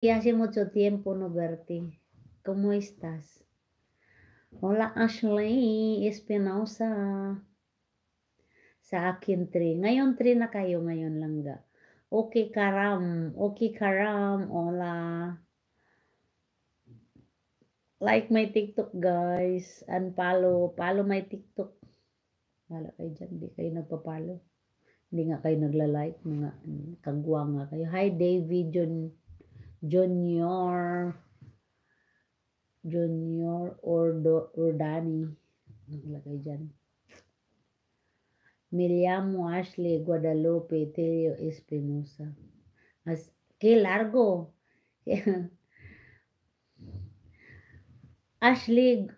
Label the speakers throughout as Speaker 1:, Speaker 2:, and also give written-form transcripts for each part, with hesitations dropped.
Speaker 1: Y hace mucho tiempo no verte. ¿Cómo estás? Hola Ashley Espinosa. Sa akin tree. Ngayon tree na kayo ngayon langga. Okay karam. Okay karam. Hola. Like my TikTok guys. Unfollow. Follow my TikTok. Wala kayo dyan. Hindi kayo nagpa-follow. Hindi nga kayo nagla-like. Mga kagwa nga kayo. Hi David Junior. Junior Ordani. Naglagay dyan. Miriamo Ashley Guadalupe Tello Espinosa. Qué largo. Ashley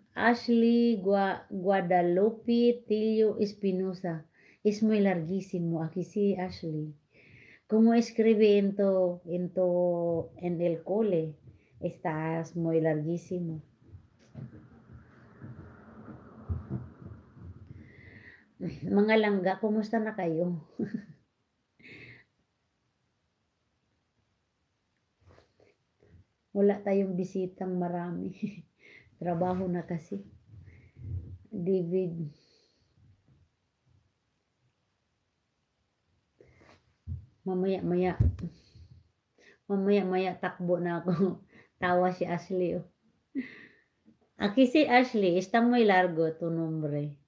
Speaker 1: Guadalupe Tello Espinosa. Es muy larguísimo. Aquí sí, Ashley. ¿Cómo escribe en el cole? Estás muy larguísimo. Mga langga, kumusta na kayo? Wala tayong bisitang marami. Trabaho na kasi. David. Mamaya takbo na ako. Tawa si Ashley. Oh. Aquí si Ashley, está muy largo tu nombre.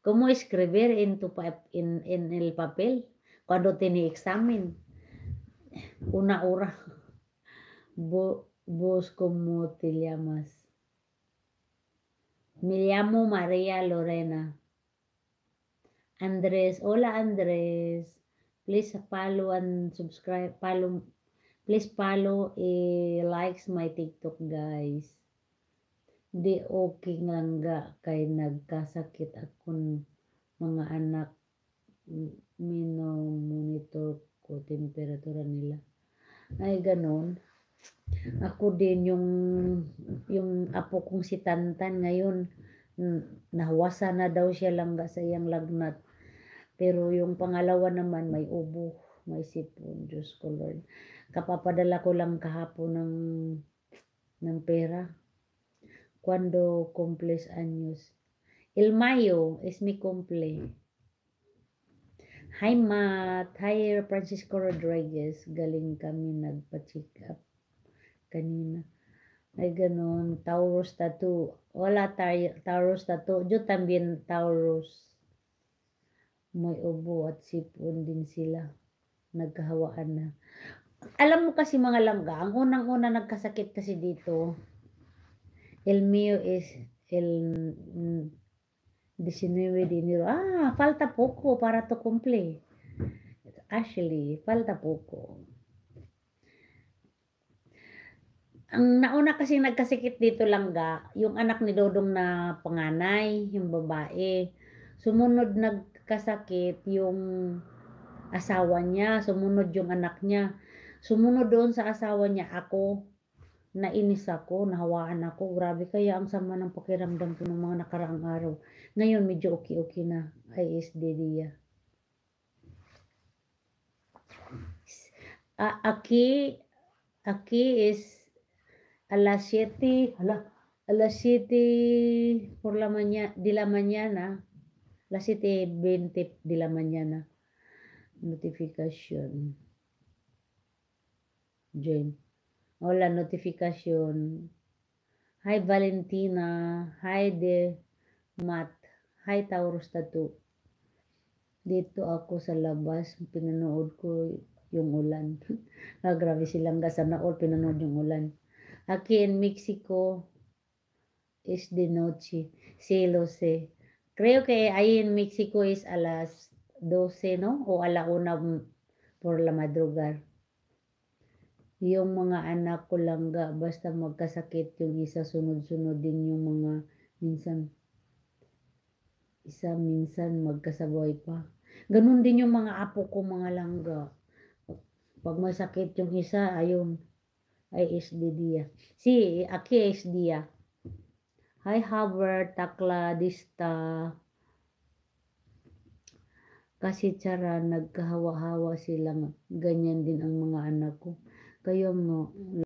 Speaker 1: ¿Cómo escribir en el papel cuando tiene examen? Una hora. ¿Vos cómo te llamas? Me llamo María Lorena. Andres, hola Andres. Please follow and subscribe. Please follow likes my TikTok guys. Di okay nga kay nagkasakit akong mga anak. Monitor ko temperatura nila. Ay ganon. Ako din yung apo kong si Tantan ngayon nahawasa na daw siya langga sa iyang lagnat. Pero yung pangalawa naman may ubo, may sipon. Diyos ko Lord. Kapapadala ko lang kahapon ng pera. Cuando cumples años? El Mayo es mi cumple. Hi Matt. Hi Francisco Rodriguez. Galing kami nagpa-check up kanina. Ay ganon. Taurus tattoo. Hola Taurus tattoo. Yo también Taurus. May ubo at sipon din sila. Nagkahawaan na. Alam mo kasi mga langga, ang unang-una nagkasakit kasi dito. El mío es el 19 de enero. Falta poco para tu cumple. Ashley, falta poco. Ang nauna kasi nagkasakit dito langga, yung anak ni Dodong na panganay, yung babae. Sumunod nagkasakit yung asawa niya, sumunod yung anak niya. Sumunod doon sa asawa niya ako. Nainis ako, nahawaan ako. Grabe kaya ang sama ng pakiramdam ko ng mga nakaraang araw. Ngayon medyo okay na. ISD dia. Aquí es a las 7, a las 7 de la mañana, las 7:20 de la mañana. Notification. Join. Hola, notification. Hi, Valentina. Hi, Matt. Hi, Taurus Tattoo. Dito ako sa labas, pinanood ko yung ulan. Grabe silang sana all pinanood yung ulan. Aquí en Mexico es de noche. Sí, lo sé. Creo que ahí en México es a las 12, ¿no? O a la 1 por la madrugada. Yung mga anak ko langga, basta magkasakit yung isa, sunod-sunod din yung mga minsan magkasabay pa. Ganun din yung mga apo ko mga langga. Pag may sakit yung isa, ayun, ay es de dia. Sí, aquí es dia. Hi, Howard, Takladista. Kasi tsara, nagkahawa-hawa silang ganyan din ang mga anak ko. kayo mo